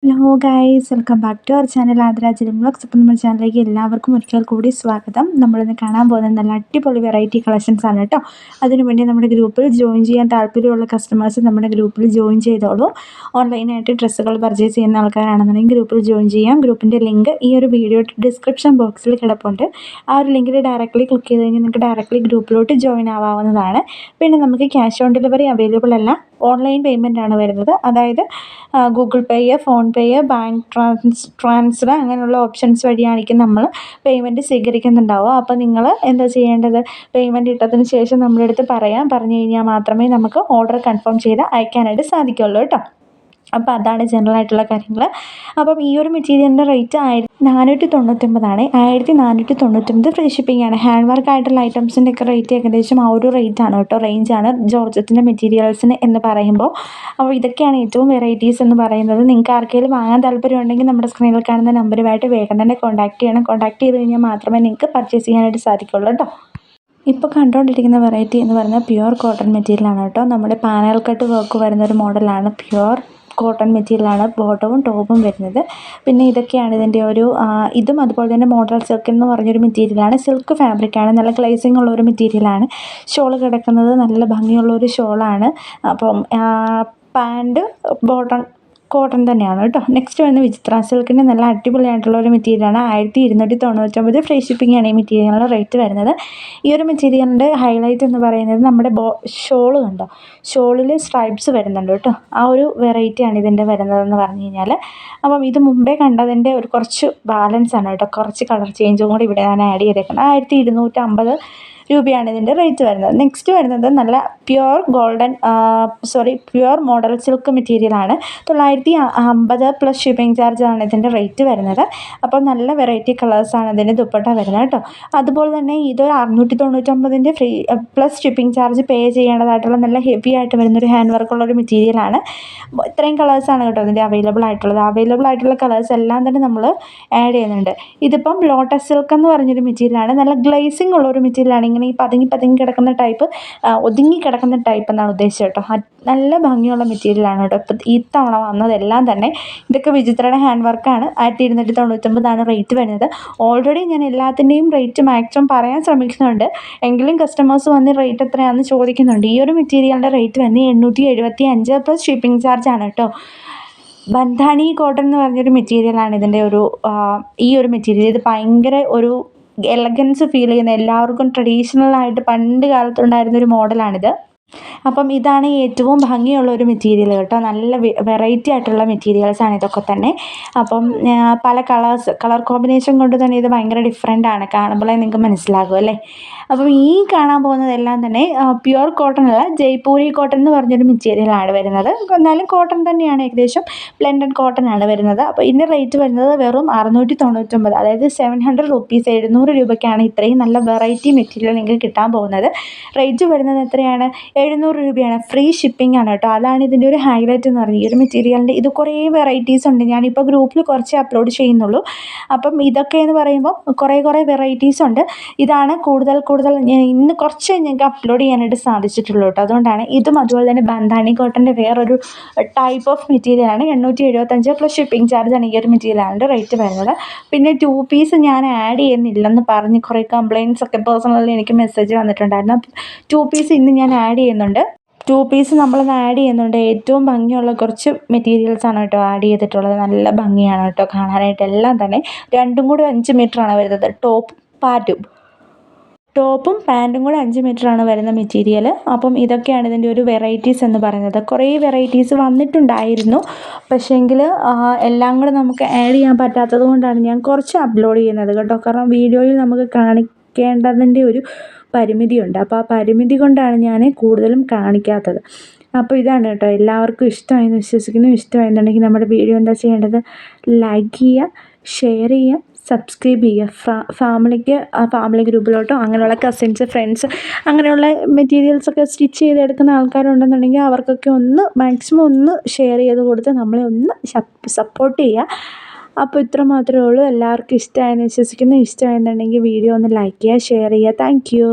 Hello guys, welcome back to our channel ആദരാജലും vlogs. അപ്പം നമ്മുടെ ചാനലിലേക്ക് എല്ലാവർക്കും ഒരിക്കൽ കൂടി സ്വാഗതം. നമ്മളിന്ന് കാണാൻ പോകുന്നത് നല്ല അടിപൊളി വെറൈറ്റി കളക്ഷൻസ് ആണ് കേട്ടോ. അതിനുവേണ്ടി നമ്മുടെ ഗ്രൂപ്പിൽ ജോയിൻ ചെയ്യാൻ താല്പര്യമുള്ള കസ്റ്റമേഴ്സ് നമ്മുടെ ഗ്രൂപ്പിൽ ജോയിൻ ചെയ്തോളൂ. ഓൺലൈനായിട്ട് ഡ്രസ്സുകൾ പർച്ചേസ് ചെയ്യുന്ന ആൾക്കാരാണെന്നുണ്ടെങ്കിൽ ഗ്രൂപ്പിൽ ജോയിൻ ചെയ്യാം. ഗ്രൂപ്പിൻ്റെ ലിങ്ക് ഈ ഒരു വീഡിയോ ഡിസ്ക്രിപ്ഷൻ ബോക്സിൽ കിടപ്പുണ്ട്. ആ ഒരു ലിങ്കിൽ ഡയറക്റ്റ്ലി ക്ലിക്ക് ചെയ്ത് കഴിഞ്ഞാൽ നിങ്ങൾക്ക് ഡയറക്റ്റ്ലി ഗ്രൂപ്പിലോട്ട് ജോയിൻ ആവാവുന്നതാണ്. പിന്നെ നമുക്ക് ക്യാഷ് ഓൺ ഡെലിവറി അവൈലബിൾ അല്ല, ഓൺലൈൻ പേയ്മെൻ്റ് ആണ് വരുന്നത്. അതായത് ഗൂഗിൾ പേ, ഫോൺ പേ, ബാങ്ക് ട്രാൻസ്ഫർ അങ്ങനെയുള്ള ഓപ്ഷൻസ് വഴിയായിരിക്കും നമ്മൾ പേയ്മെൻറ്റ് സ്വീകരിക്കുന്നുണ്ടാവുക. അപ്പോൾ നിങ്ങൾ എന്താ ചെയ്യേണ്ടത്, പേയ്മെൻറ്റ് ഇട്ടതിന് ശേഷം നമ്മുടെ അടുത്ത് പറഞ്ഞു കഴിഞ്ഞാൽ മാത്രമേ നമുക്ക് ഓർഡർ കൺഫേം ചെയ്ത് അയക്കാനായിട്ട് സാധിക്കുള്ളൂ കേട്ടോ. അപ്പോൾ അതാണ് ജനറൽ ആയിട്ടുള്ള കാര്യങ്ങൾ. അപ്പം ഈ ഒരു മെറ്റീരിയലിൻ്റെ റേറ്റ് 1499 1499 ഫ്രീ ഷിപ്പിംഗ് ആണ്. ഹാൻഡ് വർക്ക് ആയിട്ടുള്ള ഐറ്റംസിൻ്റെ ഒക്കെ റേറ്റ് ഏകദേശം ആ ഒരു റേറ്റാണ് കേട്ടോ, റേഞ്ചാണ് ജോർജറ്റിൻ്റെ മെറ്റീരിയൽസിന് എന്ന് പറയുമ്പോൾ. അപ്പോൾ ഇതൊക്കെയാണ് ഏറ്റവും വെറൈറ്റീസ് എന്ന് പറയുന്നത്. നിങ്ങൾക്ക് ആർക്കെങ്കിലും വാങ്ങാൻ താല്പര്യം ഉണ്ടെങ്കിൽ നമ്മുടെ സ്ക്രീനിൽ കാണുന്ന നമ്പറുമായിട്ട് വേഗം തന്നെ കോൺടാക്ട് ചെയ്യണം. കോൺടാക്ട് ചെയ്ത് കഴിഞ്ഞാൽ മാത്രമേ നിങ്ങൾക്ക് പർച്ചേസ് ചെയ്യാനായിട്ട് സാധിക്കുള്ളൂ കേട്ടോ. ഇപ്പോൾ കണ്ടുകൊണ്ടിരിക്കുന്ന വെറൈറ്റി എന്ന് പറയുന്നത് പ്യുവർ കോട്ടൺ മെറ്റീരിയലാണ് കേട്ടോ. നമ്മുടെ പാനൽ കട്ട് വർക്ക് വരുന്നൊരു മോഡലാണ്. പ്യുവർ കോട്ടൺ മെറ്റീരിയലാണ് ബോട്ടവും ടോപ്പും വരുന്നത്. പിന്നെ ഇതൊക്കെയാണ് ഇതിൻ്റെ ഒരു ഇതും അതുപോലെ തന്നെ മോഡൽ സിൽക്ക് എന്ന് പറഞ്ഞൊരു മെറ്റീരിയലാണ്. സിൽക്ക് ഫാബ്രിക്കാണ്, നല്ല ഗ്ലേസിങ് ഉള്ളൊരു മെറ്റീരിയലാണ്. ഷോൾ കിടക്കുന്നത് നല്ല ഭംഗിയുള്ളൊരു ഷോളാണ്. അപ്പം പാൻറ്റ് കോട്ടൺ തന്നെയാണ് കേട്ടോ. നെക്സ്റ്റ് വരുന്ന വിചിത്ര സിൽക്കിൻ്റെ നല്ല അടിപൊളിയായിട്ടുള്ള ഒരു മെറ്റീരിയലാണ്. 1299 ഫ്രീ ഷിപ്പിംഗ് ആണ് ഈ മെറ്റീരിയലിൻ്റെ റേറ്റ് വരുന്നത്. ഈ ഒരു മെറ്റീരിയലിൻ്റെ ഹൈലൈറ്റ് എന്ന് പറയുന്നത് നമ്മുടെ ഷോള് കണ്ടോ, ഷോളിൽ സ്ട്രൈപ്സ് വരുന്നുണ്ട് കേട്ടോ. ആ ഒരു വെറൈറ്റിയാണ് ഇതിൻ്റെ വരുന്നതെന്ന് പറഞ്ഞു കഴിഞ്ഞാൽ. അപ്പം ഇത് മുമ്പേ കണ്ടതിൻ്റെ ഒരു കുറച്ച് ബാലൻസ് ആണ് കേട്ടോ, കുറച്ച് കളർ ചേഞ്ചും കൂടി ഇവിടെ ഞാൻ ആഡ് ചെയ്തേക്കുന്നത്. 1250 രൂപയാണ് ഇതിൻ്റെ റേറ്റ് വരുന്നത്. നെക്സ്റ്റ് വരുന്നത് നല്ല പ്യുവർ മോഡൽ സിൽക്ക് മെറ്റീരിയലാണ്. 950 പ്ലസ് ഷിപ്പിംഗ് ചാർജാണ് ഇതിൻ്റെ റേറ്റ് വരുന്നത്. അപ്പോൾ നല്ല വെറൈറ്റി കളേഴ്സാണ് ഇതിൻ്റെ ദുപ്പട്ട വരുന്നത് കേട്ടോ. അതുപോലെ തന്നെ ഇതൊരു 699 ഫ്രീ പ്ലസ് ഷിപ്പിംഗ് ചാർജ് പേ ചെയ്യേണ്ടതായിട്ടുള്ള നല്ല ഹെവി ആയിട്ട് വരുന്നൊരു ഹാൻഡ് വർക്കുള്ളൊരു മെറ്റീരിയലാണ്. ഇത്രയും കളേഴ്സാണ് കേട്ടോ ഇതിൻ്റെ അവൈലബിൾ ആയിട്ടുള്ള കളേഴ്സ് എല്ലാം തന്നെ നമ്മൾ ആഡ് ചെയ്യുന്നുണ്ട്. ഇതിപ്പം ലോട്ടസ് സിൽക്ക് എന്ന് പറഞ്ഞൊരു മെറ്റീരിയലാണ്. നല്ല ഗ്ലേസിങ് ഉള്ളൊരു മെറ്റീരിയലാണ്. ഇങ്ങനെ ഈ പതുങ്ങി കിടക്കുന്ന ടൈപ്പ്, ഒതുങ്ങി കിടക്കുന്ന ടൈപ്പ് എന്നാണ് ഉദ്ദേശിച്ചത് കേട്ടോ. നല്ല ഭംഗിയുള്ള മെറ്റീരിയലാണ് കേട്ടോ. ഇപ്പം ഈ തവണ വന്നതെല്ലാം തന്നെ ഇതൊക്കെ വിചിത്രയുടെ ഹാൻഡ് വർക്കാണ്. 1299 റേറ്റ് വരുന്നത്. ഓൾറെഡി ഞാൻ എല്ലാത്തിൻ്റെയും റേറ്റ് മാക്സിമം പറയാൻ ശ്രമിക്കുന്നുണ്ട്, എങ്കിലും കസ്റ്റമേഴ്സ് വന്ന് റേറ്റ് എത്രയാണെന്ന് ചോദിക്കുന്നുണ്ട്. ഈ ഒരു മെറ്റീരിയലിൻ്റെ റേറ്റ് വന്ന് 875 പ്ലസ് ഷിപ്പിംഗ് ചാർജാണ് കേട്ടോ. ബന്ധാനി കോട്ടൺ എന്ന് പറഞ്ഞൊരു മെറ്റീരിയലാണ് ഇതിൻ്റെ ഈ ഒരു മെറ്റീരിയൽ. ഇത് ഭയങ്കര ഒരു എലഗൻസ് ഫീൽ ചെയ്യുന്ന, എല്ലാവർക്കും ട്രഡീഷണലായിട്ട് പണ്ട് കാലത്തുണ്ടായിരുന്നൊരു മോഡലാണിത്. അപ്പം ഇതാണ് ഏറ്റവും ഭംഗിയുള്ള ഒരു മെറ്റീരിയൽ കേട്ടോ. നല്ല വെറൈറ്റി ആയിട്ടുള്ള മെറ്റീരിയൽസാണ് ഇതൊക്കെ തന്നെ. അപ്പം പല കളർ കോമ്പിനേഷൻ കൊണ്ട് തന്നെ ഇത് ഭയങ്കര ഡിഫറെൻ്റ് ആണ്. കാണുമ്പോഴേ നിങ്ങൾക്ക് മനസ്സിലാകും അല്ലേ. അപ്പം ഈ കാണാൻ പോകുന്നതെല്ലാം തന്നെ പ്യുവർ കോട്ടൺ അല്ല, ജയ്പൂരി കോട്ടൺ എന്ന് പറഞ്ഞൊരു മെറ്റീരിയലാണ് വരുന്നത്. എന്നാലും കോട്ടൺ തന്നെയാണ്, ഏകദേശം ബ്ലെൻഡഡ് കോട്ടൺ ആണ് വരുന്നത്. അപ്പോൾ ഇതിൻ്റെ റേറ്റ് വരുന്നത് വെറും 699, അതായത് 700 റുപ്പീസ്, 700 രൂപയ്ക്കാണ് ഇത്രയും നല്ല വെറൈറ്റി മെറ്റീരിയൽ നിങ്ങൾക്ക് കിട്ടാൻ പോകുന്നത്. റേറ്റ് വരുന്നത് എത്രയാണ്, 700 രൂപയാണ്. ഫ്രീ ഷിപ്പിംഗ് ആണ് കേട്ടോ. അതാണ് ഇതിൻ്റെ ഒരു ഹൈലൈറ്റ് എന്ന് പറഞ്ഞത്. ഈ ഒരു മെറ്റീരിയലിൻ്റെ ഇത് കുറേ വെറൈറ്റീസ് ഉണ്ട്. ഞാനിപ്പോൾ ഗ്രൂപ്പിൽ കുറച്ച് അപ്ലോഡ് ചെയ്യുന്നുള്ളൂ. അപ്പം ഇതൊക്കെ എന്ന് പറയുമ്പോൾ കുറേ വെറൈറ്റീസ് ഉണ്ട്. ഇതാണ് കൂടുതൽ ഇന്ന് കുറച്ച് ഞങ്ങൾക്ക് അപ്ലോഡ് ചെയ്യാനായിട്ട് സാധിച്ചിട്ടുള്ളൂ കേട്ടോ. അതുകൊണ്ടാണ്. ഇതും അതുപോലെ തന്നെ ബന്ധാനി കോട്ടൻ്റെ വേറൊരു ടൈപ്പ് ഓഫ് മെറ്റീരിയലാണ്. 875 പ്ലസ് ഷിപ്പിംഗ് ചാർജാണ് ഈ ഒരു മെറ്റീരിയലിൻ്റെ റേറ്റ് വരുന്നത്. പിന്നെ 2 പീസ് ഞാൻ ആഡ് ചെയ്യുന്നില്ലെന്ന് പറഞ്ഞ് കുറേ കംപ്ലയിൻറ്റ്സ് ഒക്കെ പേഴ്സണലി എനിക്ക് മെസ്സേജ് വന്നിട്ടുണ്ടായിരുന്നു. 2 പീസ് ഇന്ന് ഞാൻ ആഡ് ചെയ്യുന്നുണ്ട്. 2 പീസ് നമ്മളൊന്ന് ആഡ് ചെയ്യുന്നുണ്ട്. ഏറ്റവും ഭംഗിയുള്ള കുറച്ച് മെറ്റീരിയൽസാണ് കേട്ടോ ആഡ് ചെയ്തിട്ടുള്ളത്. നല്ല ഭംഗിയാണ് കേട്ടോ കാണാനായിട്ട്. എല്ലാം തന്നെ രണ്ടും കൂടി 5 മീറ്ററാണ് വരുന്നത്. ടോപ്പും പാൻറ്റും കൂടെ 5 മീറ്ററാണ് വരുന്ന മെറ്റീരിയൽ. അപ്പം ഇതൊക്കെയാണ് ഇതിൻ്റെ ഒരു വെറൈറ്റീസ് എന്ന് പറയുന്നത്. കുറേ വെറൈറ്റീസ് വന്നിട്ടുണ്ടായിരുന്നു, പക്ഷേങ്കിൽ എല്ലാം കൂടെ നമുക്ക് ആഡ് ചെയ്യാൻ പറ്റാത്തത് കൊണ്ടാണ് ഞാൻ കുറച്ച് അപ്ലോഡ് ചെയ്യുന്നത് കേട്ടോ. കാരണം വീഡിയോയിൽ നമുക്ക് കാണിക്കേണ്ടതിൻ്റെ ഒരു പരിമിതിയുണ്ട്. അപ്പോൾ ആ പരിമിതി കൊണ്ടാണ് ഞാൻ കൂടുതലും കാണിക്കാത്തത്. അപ്പോൾ ഇതാണ് കേട്ടോ. എല്ലാവർക്കും ഇഷ്ടമായെന്ന് വിശ്വസിക്കുന്നു. ഇഷ്ടമായെന്നുണ്ടെങ്കിൽ നമ്മുടെ വീഡിയോ എന്താ ചെയ്യേണ്ടത്, ലൈക്ക് ചെയ്യുക, ഷെയർ ചെയ്യുക, സബ്സ്ക്രൈബ് ചെയ്യുക. ഫാമിലി ഗ്രൂപ്പിലോട്ടോ അങ്ങനെയുള്ള കസിൻസ്, ഫ്രണ്ട്സ്, അങ്ങനെയുള്ള മെറ്റീരിയൽസൊക്കെ സ്റ്റിച്ച് ചെയ്തെടുക്കുന്ന ആൾക്കാരുണ്ടെന്നുണ്ടെങ്കിൽ അവർക്കൊക്കെ മാക്സിമം ഒന്ന് ഷെയർ ചെയ്ത് കൊടുത്ത് നമ്മളെ ഒന്ന് സപ്പോർട്ട് ചെയ്യുക. അപ്പോൾ ഇത്ര മാത്രമേ ഉള്ളൂ. എല്ലാവർക്കും ഇഷ്ടമായെന്ന് വിശ്വസിക്കുന്നു. ഇഷ്ടമായെന്നുണ്ടെങ്കിൽ വീഡിയോ ഒന്ന് ലൈക്ക് ചെയ്യുക, ഷെയർ ചെയ്യുക. Thank you.